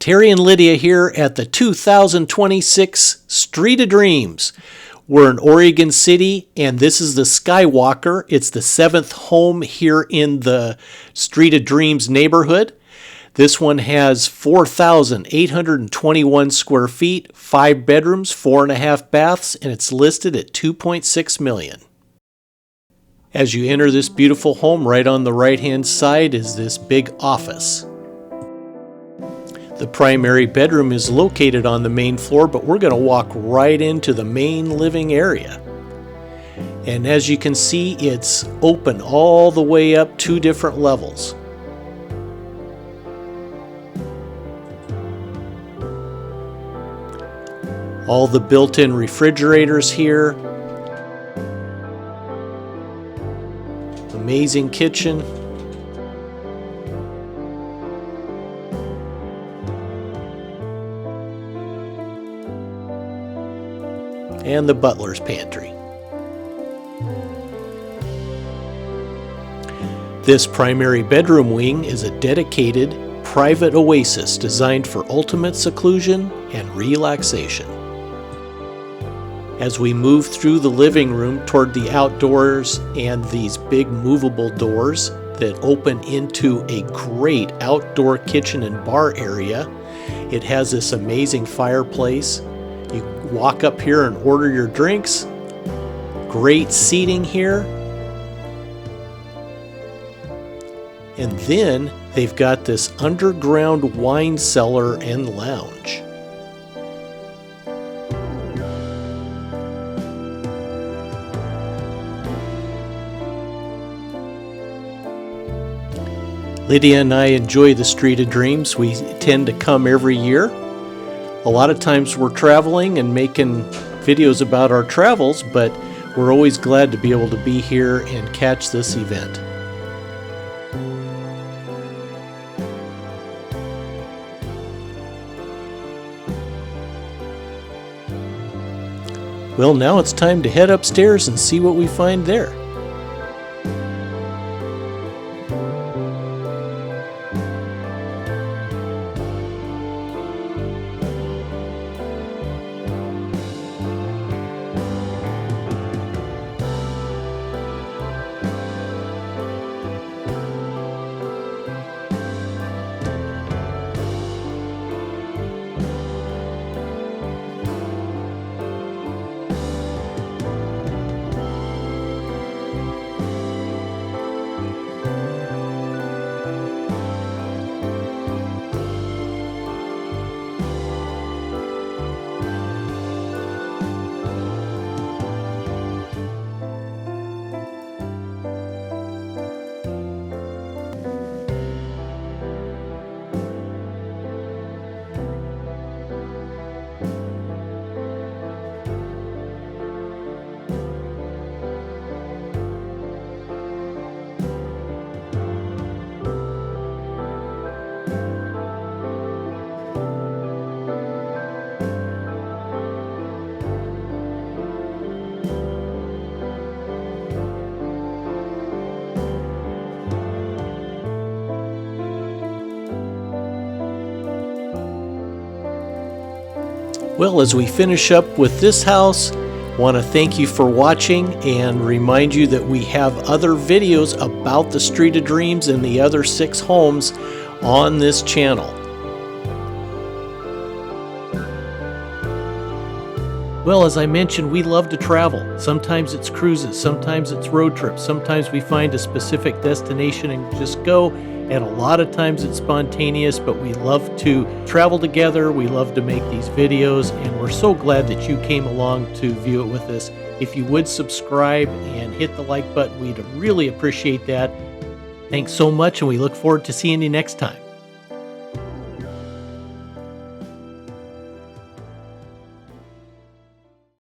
Terry and Lydia here at the 2026 Street of Dreams. We're in Oregon City, and this is the Skywalker. It's the 7th home here in the Street of Dreams neighborhood. This one has 4,821 square feet, 5 bedrooms, 4.5 baths, and it's listed at $2.6 million. As you enter this beautiful home, right on the right-hand side is this big office. The primary bedroom is located on the main floor, but we're going to walk right into the main living area. And as you can see, it's open all the way up 2 different levels. All the built-in refrigerators here. Amazing kitchen. And the butler's pantry. This primary bedroom wing is a dedicated private oasis designed for ultimate seclusion and relaxation. As we move through the living room toward the outdoors and these big movable doors that open into a great outdoor kitchen and bar area, it has this amazing fireplace. You walk up here and order your drinks. Great seating here. And then they've got this underground wine cellar and lounge. Lydia and I enjoy the Street of Dreams. We tend to come every year. A lot of times we're traveling and making videos about our travels, but we're always glad to be able to be here and catch this event. Well, now it's time to head upstairs and see what we find there. Well, as we finish up with this house, I want to thank you for watching and remind you that we have other videos about the Street of Dreams and the other 6 homes on this channel. Well, as I mentioned, we love to travel. Sometimes it's cruises, sometimes it's road trips, sometimes we find a specific destination and just go. And a lot of times it's spontaneous, but we love to travel together. We love to make these videos, and we're so glad that you came along to view it with us. If you would subscribe and hit the like button, we'd really appreciate that. Thanks so much, and we look forward to seeing you next time.